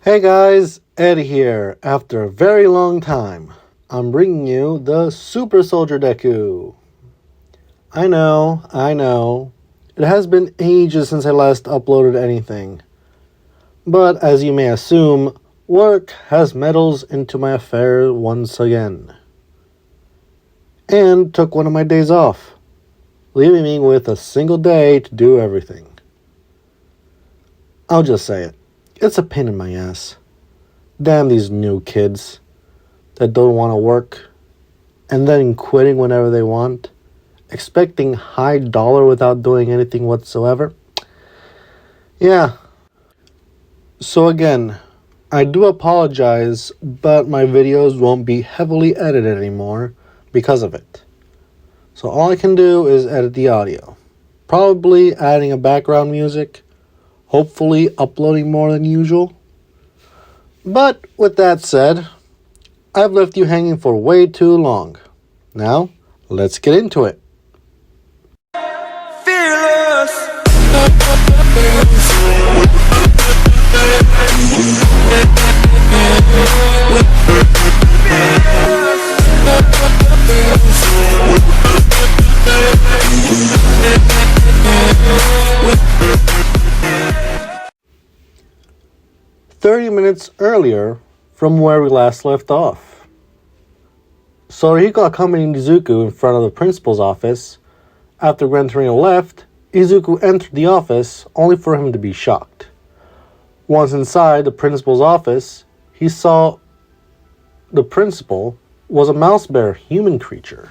Hey guys, Ed here. After a very long time, I'm bringing you the Super Soldier Deku. I know. It has been ages since I last uploaded anything. But as you may assume, work has meddles into my affair once again. And took one of my days off, leaving me with a single day to do everything. I'll just say it. It's a pain in my ass. Damn these new kids that don't want to work and then quitting whenever they want, expecting high dollar without doing anything whatsoever. Yeah. So again, I do apologize, but my videos won't be heavily edited anymore because of it. So all I can do is edit the audio. Probably adding a background music, hopefully uploading more than usual. But with that said, I've left you hanging for way too long. Now, let's get into it. Fearless. 30 minutes earlier from where we last left off. Sorihiko accompanied Izuku in front of the principal's office. After Gran Torino left, Izuku entered the office only for him to be shocked. Once inside the principal's office, he saw the principal was a mouse bear human creature.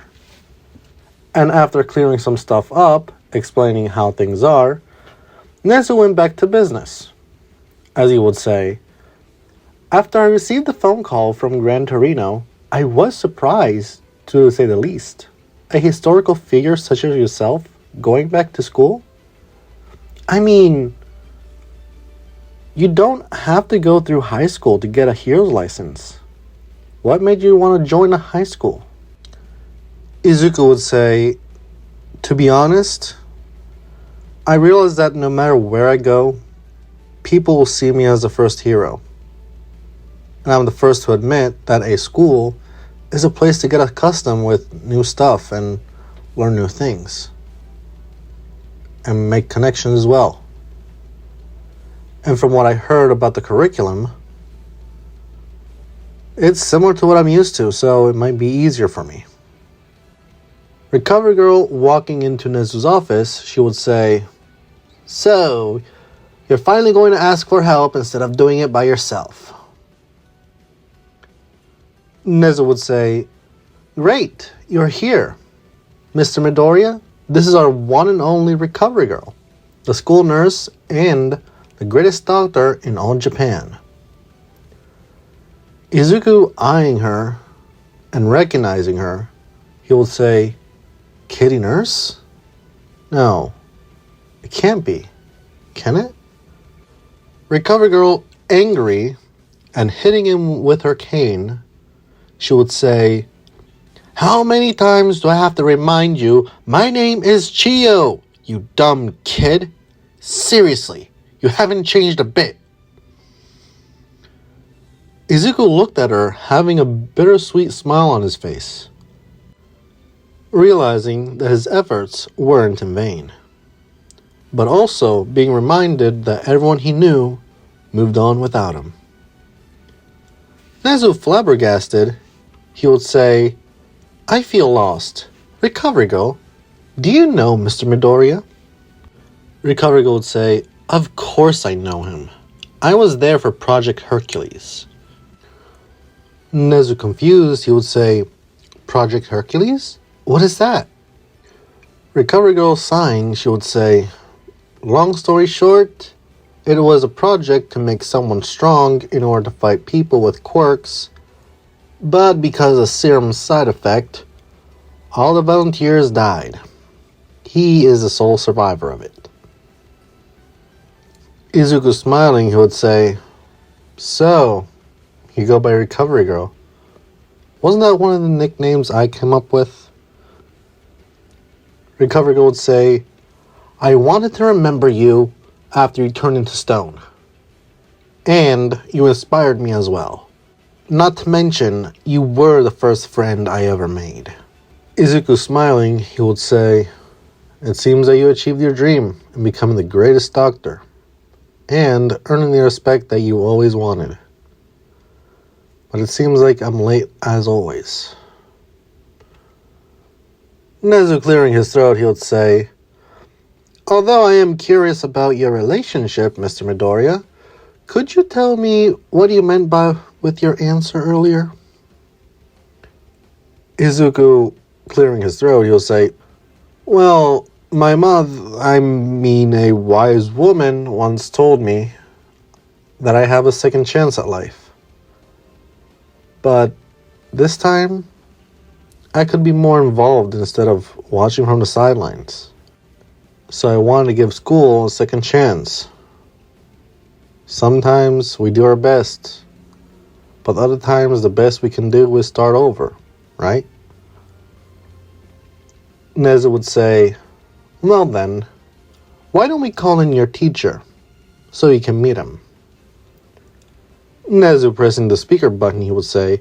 And after clearing some stuff up, explaining how things are, Nezu went back to business. As he would say, after I received the phone call from Gran Torino, I was surprised, to say the least. A historical figure such as yourself going back to school? I mean, you don't have to go through high school to get a hero's license. What made you want to join a high school? Izuku would say, to be honest, I realize that no matter where I go, people will see me as the first hero. And I'm the first to admit that a school is a place to get accustomed with new stuff and learn new things. And make connections as well. And from what I heard about the curriculum, it's similar to what I'm used to, so it might be easier for me. Recovery Girl walking into Nezu's office, she would say, so, you're finally going to ask for help instead of doing it by yourself. Nezu would say, great, you're here. Mr. Midoriya, this is our one and only Recovery Girl, the school nurse and the greatest doctor in all Japan. Izuku eyeing her and recognizing her, he would say, kitty nurse? No, it can't be, can it? Recovery Girl, angry and hitting him with her cane, she would say, how many times do I have to remind you my name is Chiyo, you dumb kid? Seriously, you haven't changed a bit. Izuku looked at her, having a bittersweet smile on his face, realizing that his efforts weren't in vain, but also being reminded that everyone he knew moved on without him. Nezu flabbergasted, he would say, I feel lost. Recovery Girl, do you know Mr. Midoriya? Recovery Girl would say, of course I know him. I was there for Project Hercules. Nezu confused, he would say, Project Hercules? What is that? Recovery Girl sighing, she would say, long story short, it was a project to make someone strong in order to fight people with quirks, but because of serum's side effect, all the volunteers died. He is the sole survivor of it. Izuku smiling, he would say, so, you go by Recovery Girl. Wasn't that one of the nicknames I came up with? Recovery Girl would say, I wanted to remember you after you turned into stone. And you inspired me as well. Not to mention, you were the first friend I ever made. Izuku smiling, he would say, "It seems that you achieved your dream in becoming the greatest doctor, and earning the respect that you always wanted. But it seems like I'm late as always." Nezu clearing his throat, he would say, "Although I am curious about your relationship, Mr. Midoriya, could you tell me what you meant with your answer earlier?" Izuku, clearing his throat, he'll say, "Well, my mother, a wise woman, once told me that I have a second chance at life. But this time, I could be more involved instead of watching from the sidelines. So I wanted to give school a second chance. Sometimes we do our best, but other times the best we can do is start over, right?" Nezu would say, "Well then, why don't we call in your teacher so you can meet him?" Nezu pressing the speaker button, he would say,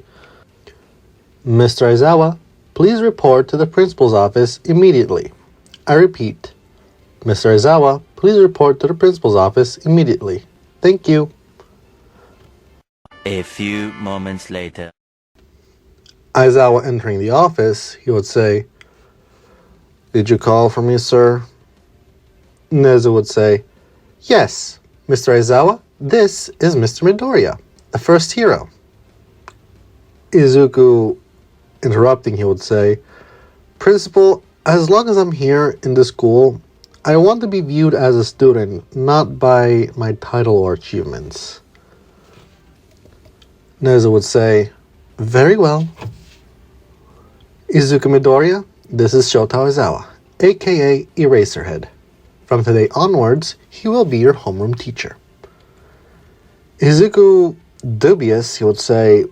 "Mr. Aizawa, please report to the principal's office immediately. I repeat, Mr. Aizawa, please report to the principal's office immediately. Thank you." A few moments later. Aizawa entering the office, he would say, "Did you call for me, sir?" Nezu would say, "Yes, Mr. Aizawa, this is Mr. Midoriya, the first hero." Izuku, interrupting, he would say, "Principal, as long as I'm here in the school, I want to be viewed as a student, not by my title or achievements." Nezu would say, "Very well. Izuku Midoriya, this is Shota Aizawa, aka Eraserhead. From today onwards, he will be your homeroom teacher." Izuku, dubious, he would say,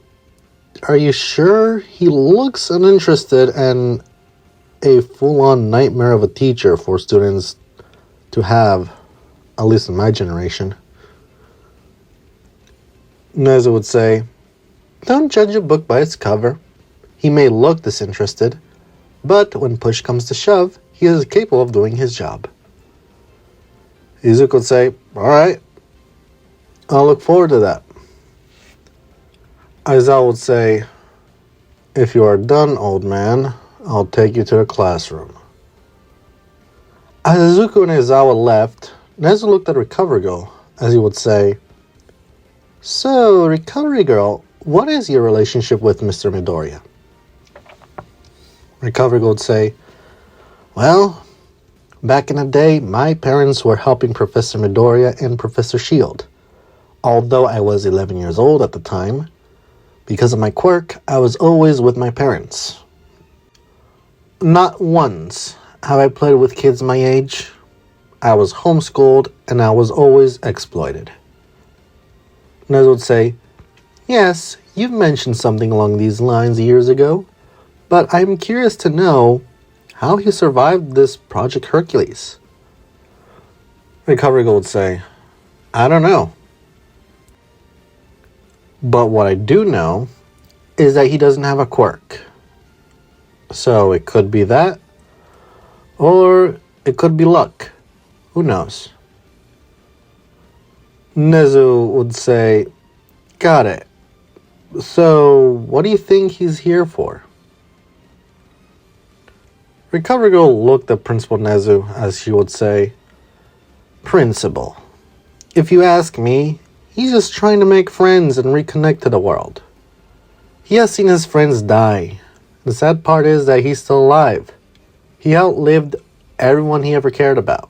"Are you sure? He looks uninterested and a full-on nightmare of a teacher for students to have, at least in my generation." Nezu would say, "Don't judge a book by its cover. He may look disinterested, but when push comes to shove, he is capable of doing his job." Izuku would say, "All right, I'll look forward to that." Aizawa would say, "If you are done, old man, I'll take you to the classroom." As Izuku and Aizawa left, Nezu looked at Recovery Girl as he would say, "So, Recovery Girl, what is your relationship with Mr. Midoriya?" Recovery Girl would say, "Well, back in the day, my parents were helping Professor Midoriya and Professor Shield. Although I was 11 years old at the time, because of my quirk, I was always with my parents. Not once have I played with kids my age. I was homeschooled and I was always exploited." Nezu would say, "Yes, you've mentioned something along these lines years ago, but I'm curious to know how he survived this Project Hercules." Recovery Girl would say, "I don't know. But what I do know is that he doesn't have a quirk. So it could be that, or it could be luck. Who knows?" Nezu would say, "Got it. So what do you think he's here for?" Recovery Girl looked at Principal Nezu as she would say, "Principal, if you ask me, he's just trying to make friends and reconnect to the world. He has seen his friends die. The sad part is that he's still alive. He outlived everyone he ever cared about.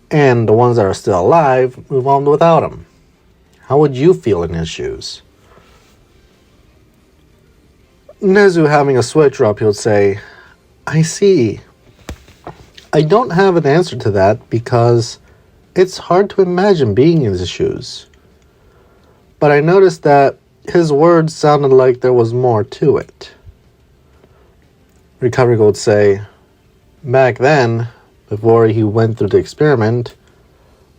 And the ones that are still alive move on without him. How would you feel in his shoes?" Nezu, having a sweat drop, he would say, "I see. I don't have an answer to that because it's hard to imagine being in his shoes. But I noticed that his words sounded like there was more to it." Recovery Girl would say, "Back then, before he went through the experiment,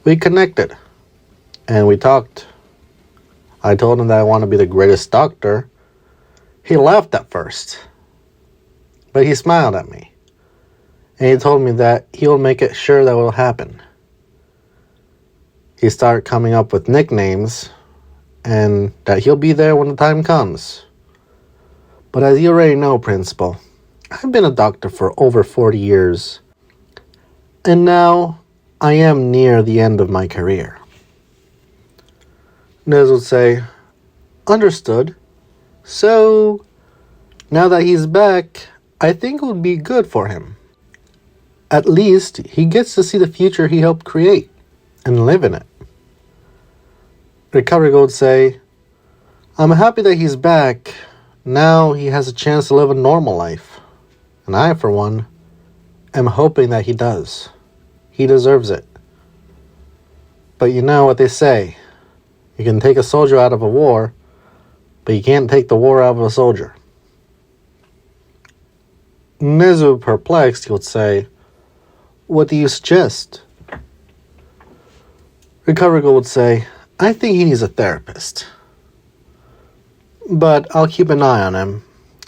we connected and we talked I told him that I want to be the greatest doctor. He laughed at first, but he smiled at me. And he told me that he'll make it sure that will happen. He started coming up with nicknames and that he'll be there when the time comes. But as you already know, Principal, I've been a doctor for over 40 years. And now I am near the end of my career. Nez would say, understood. So, now that he's back, I think it would be good for him. At least, he gets to see the future he helped create and live in it. Recovery would say, I'm happy that he's back. Now he has a chance to live a normal life. And I, for one, am hoping that he does. He deserves it. But you know what they say. You can take a soldier out of a war, but you can't take the war out of a soldier. Nezu, perplexed, he would say, what do you suggest? Recovery would say, I think he needs a therapist. But I'll keep an eye on him,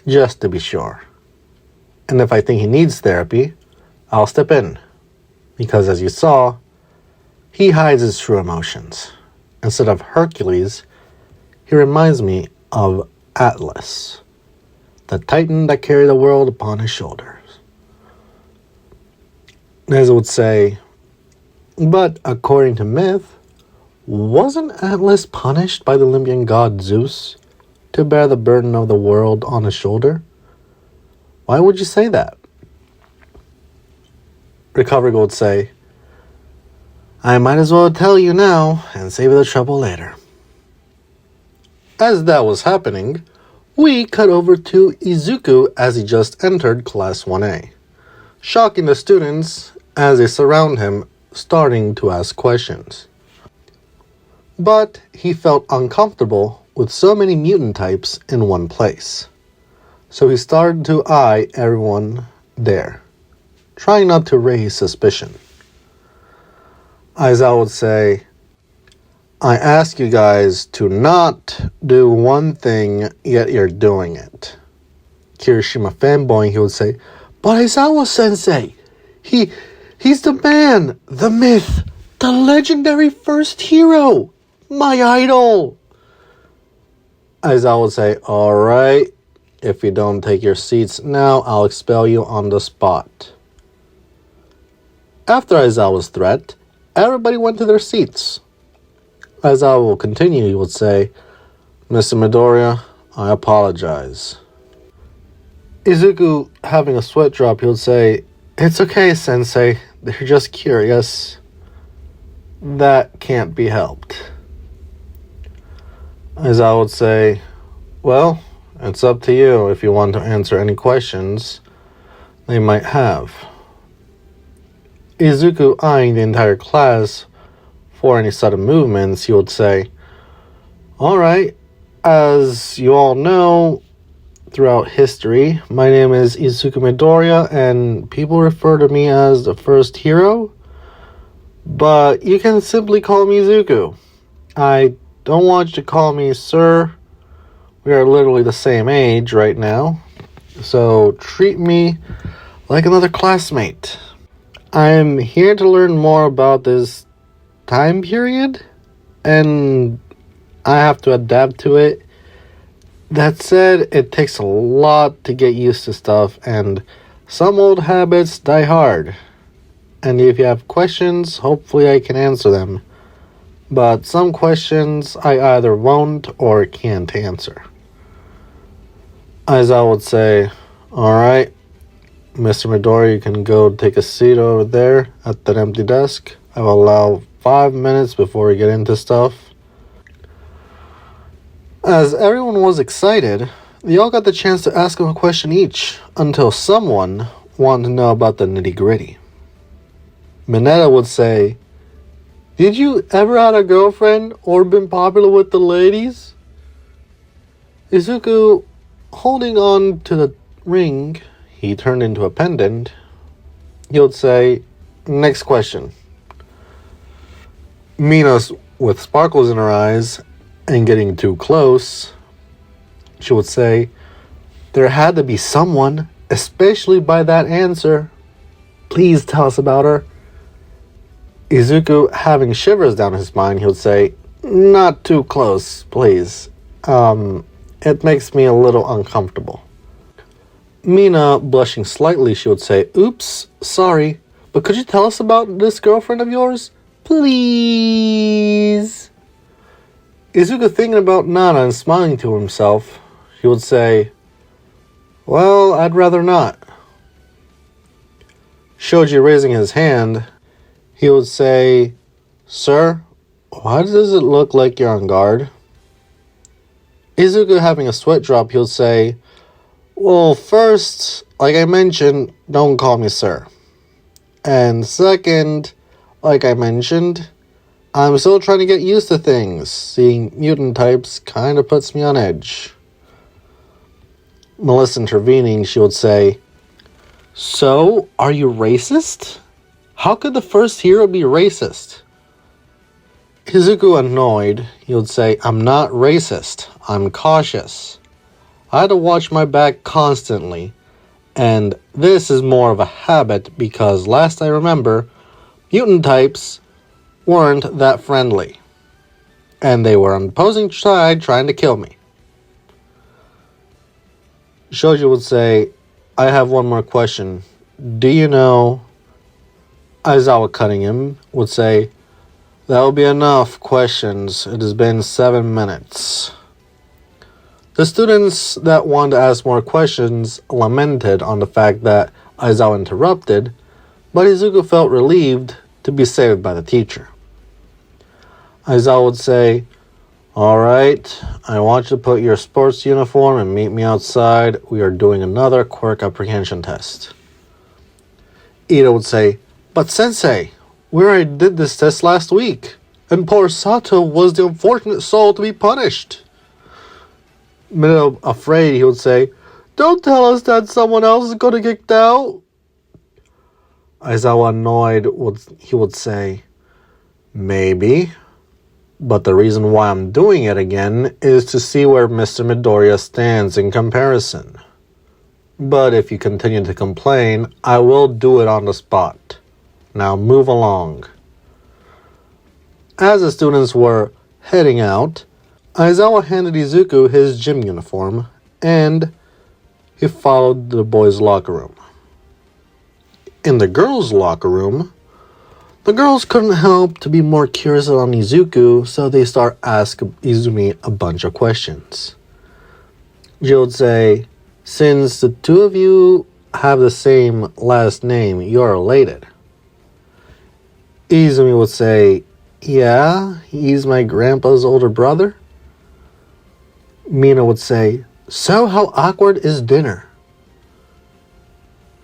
just to be sure. And if I think he needs therapy, I'll step in. Because as you saw, he hides his true emotions. Instead of Hercules, he reminds me of Atlas, the titan that carried the world upon his shoulders. Neza would say, but according to myth, wasn't Atlas punished by the Olympian god Zeus to bear the burden of the world on his shoulder? Why would you say that? Recovery would say, I might as well tell you now and save the trouble later. As that was happening, we cut over to Izuku as he just entered Class 1A, shocking the students as they surround him, starting to ask questions. But he felt uncomfortable with so many mutant types in one place. So he started to eye everyone there, trying not to raise suspicion. Aizawa would say, I ask you guys to not do one thing, yet you're doing it. Kirishima fanboying, he would say, but Aizawa-sensei, he's the man, the myth, the legendary first hero, my idol. Aizawa would say, alright, if you don't take your seats now, I'll expel you on the spot. After Aizawa's threat, everybody went to their seats. Aizawa will continue, he would say, Mr. Midoriya, I apologize. Izuku, having a sweat drop, he would say, it's okay, Sensei, they're just curious. That can't be helped. Aizawa would say, well, it's up to you if you want to answer any questions they might have. Izuku, eyeing the entire class for any sudden movements, he would say, alright, as you all know, throughout history, my name is Izuku Midoriya, and people refer to me as the first hero, but you can simply call me Izuku. I don't want you to call me sir. We are literally the same age right now, so treat me like another classmate. I'm here to learn more about this time period, and I have to adapt to it. That said, it takes a lot to get used to stuff, and some old habits die hard. And if you have questions, hopefully I can answer them. But some questions I either won't or can't answer. As I would say, alright, Mr. Midori, you can go take a seat over there at that empty desk. I will allow 5 minutes before we get into stuff. As everyone was excited, they all got the chance to ask him a question each, until someone wanted to know about the nitty-gritty. Mineta would say, did you ever have a girlfriend or been popular with the ladies? Izuku, holding on to the ring he turned into a pendant, he would say, next question. Mina, with sparkles in her eyes, and getting too close, she would say, "There had to be someone, especially by that answer. Please tell us about her." Izuku, having shivers down his spine, he would say, "Not too close, please. It makes me a little uncomfortable." Mina, blushing slightly, she would say, "Oops, sorry, but could you tell us about this girlfriend of yours? Please." Izuku, thinking about Nana and smiling to himself, he would say, "Well, I'd rather not." Shoji, raising his hand, he would say, "Sir, why does it look like you're on guard?" Izuku, having a sweat drop, he would say, "Well, first, like I mentioned, don't call me sir. And second, like I mentioned, I'm still trying to get used to things. Seeing mutant types kind of puts me on edge." Melissa, intervening, she would say, "So, are you racist? How could the first hero be racist?" Izuku, annoyed, he would say, "I'm not racist. I'm cautious. I had to watch my back constantly, and this is more of a habit because last I remember, mutant types weren't that friendly, and they were on the opposing side trying to kill me." Shoji would say, "I have one more question. Do you know..." Aizawa, cutting him, would say, "That will be enough questions. It has been 7 minutes." The students that wanted to ask more questions lamented on the fact that Aizawa interrupted, but Izuku felt relieved to be saved by the teacher. Aizawa would say, "All right, I want you to put your sports uniform and meet me outside. We are doing another quirk apprehension test." Ida would say, "But sensei, we already did this test last week, and poor Sato was the unfortunate soul to be punished." Minato, afraid, he would say, "Don't tell us that someone else is going to get kicked out." Aizawa, annoyed, he would say, "Maybe, but the reason why I'm doing it again is to see where Mr. Midoriya stands in comparison. But if you continue to complain, I will do it on the spot. Now move along." As the students were heading out, Aizawa handed Izuku his gym uniform, and he followed the boys' locker room. In the girls' locker room, the girls couldn't help to be more curious about Izuku, so they start asking Izumi a bunch of questions. Jill would say, "Since the two of you have the same last name, you're related." Izumi would say, "Yeah, he's my grandpa's older brother." Mina would say, "So how awkward is dinner?"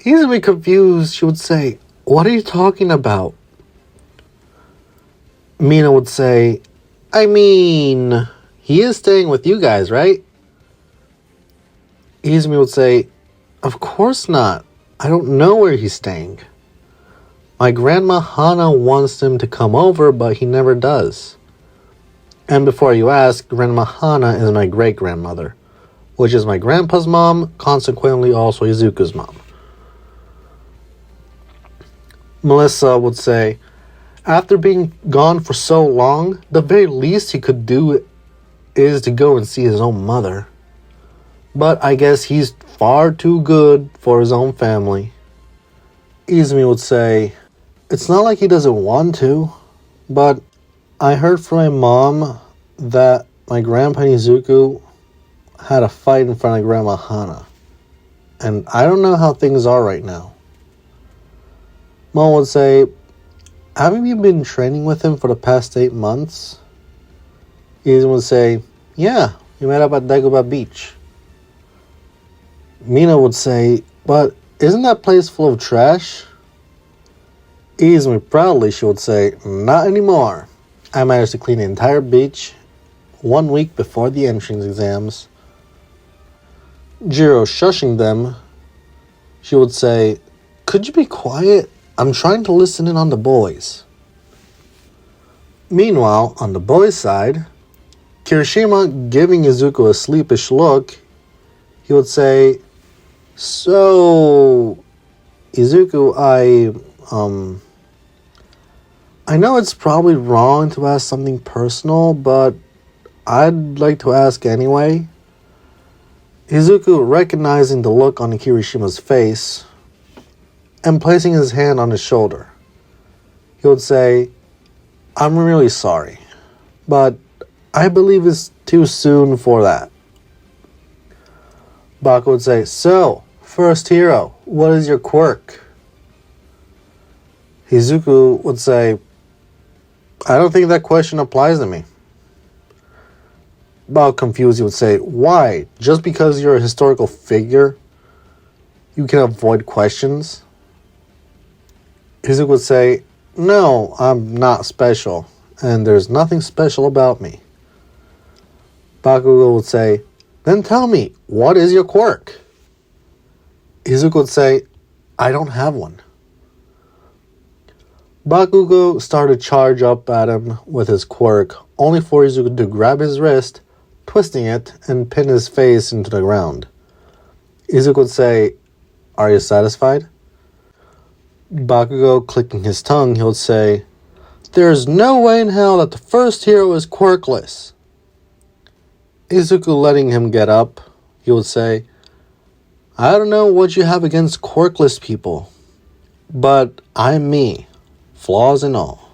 Izumi, confused, she would say, "What are you talking about?" Mina would say, "I mean, he is staying with you guys, right?" Izumi would say, "Of course not. I don't know where he's staying. My grandma Hana wants him to come over, but he never does. And before you ask, Grandma Hana is my great-grandmother, which is my grandpa's mom, consequently also Izuku's mom." Melissa would say, "After being gone for so long, the very least he could do is to go and see his own mother. But I guess he's far too good for his own family." Izumi would say, "It's not like he doesn't want to, but I heard from my mom that my grandpa and Izuku had a fight in front of Grandma Hana, and I don't know how things are right now." Mom would say, "Haven't you been training with him for the past 8 months?" Izumi would say, "Yeah, we met up at Deku Beach." Mina would say, "But isn't that place full of trash?" Izumi, proudly, she would say, "Not anymore. I managed to clean the entire beach 1 week before the entrance exams." Jiro, shushing them, she would say, "Could you be quiet? I'm trying to listen in on the boys." Meanwhile, on the boys' side, Kirishima giving Izuku a sleepish look, he would say, "So, Izuku, I know it's probably wrong to ask something personal, but I'd like to ask anyway." Izuku, recognizing the look on Kirishima's face and placing his hand on his shoulder, he would say, "I'm really sorry, but I believe it's too soon for that." Baku would say, "So, first hero, what is your quirk?" Izuku would say, "I don't think that question applies to me." Baku, confused, he would say, "Why? Just because you're a historical figure, you can avoid questions?" Izuku would say, "No, I'm not special, and there's nothing special about me." Bakugo would say, "Then tell me, what is your quirk?" Izuku would say, "I don't have one." Bakugo started to charge up at him with his quirk, only for Izuku to grab his wrist, twisting it, and pin his face into the ground. Izuku would say, "Are you satisfied?" Bakugo, clicking his tongue, he would say, "There's no way in hell that the first hero is quirkless." Izuku, letting him get up, he would say, "I don't know what you have against quirkless people, but I'm me, flaws and all."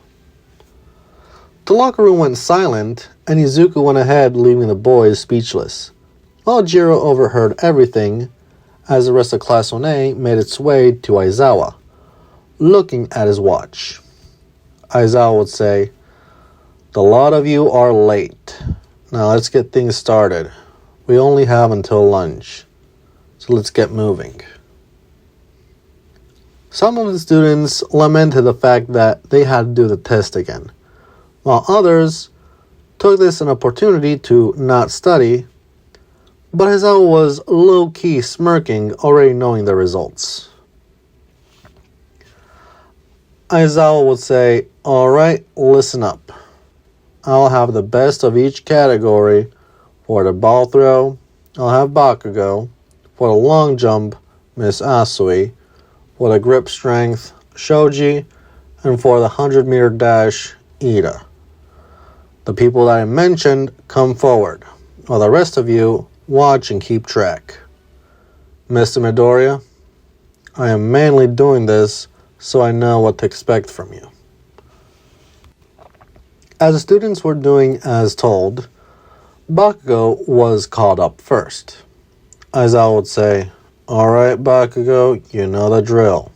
The locker room went silent, and Izuku went ahead, leaving the boys speechless, while Jiro overheard everything as the rest of Class 1A made its way to Aizawa, looking at his watch. Aizawa would say, "The lot of you are late. Now let's get things started. We only have until lunch, so let's get moving." Some of the students lamented the fact that they had to do the test again, while others took this an opportunity to not study, but Aizawa was low-key smirking, already knowing the results. Aizawa would say, "Alright, listen up. I'll have the best of each category. For the ball throw, I'll have Bakugo. For the long jump, Miss Asui. For the grip strength, Shoji. And for the 100-meter dash, Ida. The people that I mentioned come forward, while the rest of you watch and keep track. Mr. Midoriya, I am mainly doing this so I know what to expect from you." As the students were doing as told, Bakugo was called up first. Aizawa would say, "Alright, Bakugo, you know the drill."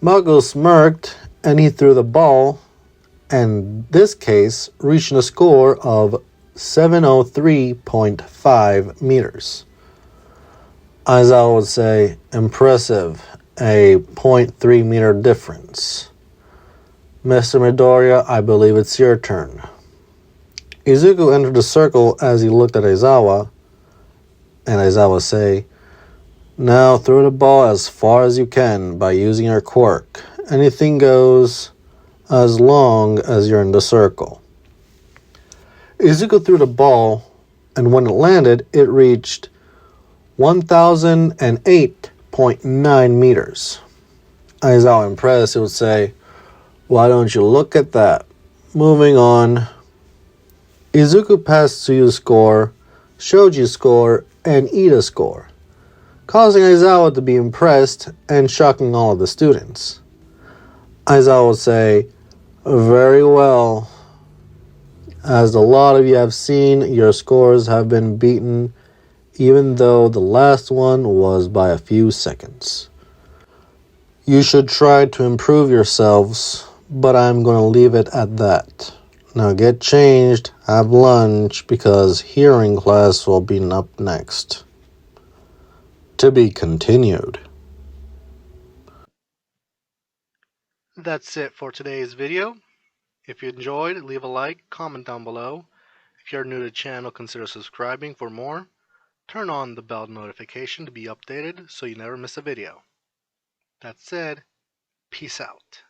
Bakugo smirked, and he threw the ball, and in this case, reaching a score of 703.5 meters. Aizawa would say, "Impressive, a 0.3 meter difference. Mr. Midoriya, I believe it's your turn." Izuku entered the circle as he looked at Aizawa, and Aizawa say, "Now throw the ball as far as you can by using your quirk. Anything goes as long as you're in the circle." Izuku threw the ball, and when it landed, it reached 1008.9 meters. Aizawa, impressed, would say, "Why don't you look at that?" Moving on, Izuku passed Tsuyu's score, Shoji's score, and Ida's score, causing Aizawa to be impressed and shocking all of the students. Aizawa would say, "Very well. As a lot of you have seen, your scores have been beaten, even though the last one was by a few seconds. You should try to improve yourselves, but I'm going to leave it at that. Now get changed, have lunch, because hearing class will be up next. To be continued." That's it for today's video. If you enjoyed, leave a like, comment down below. If you're new to the channel, consider subscribing for more. Turn on the bell notification to be updated so you never miss a video. That said, peace out.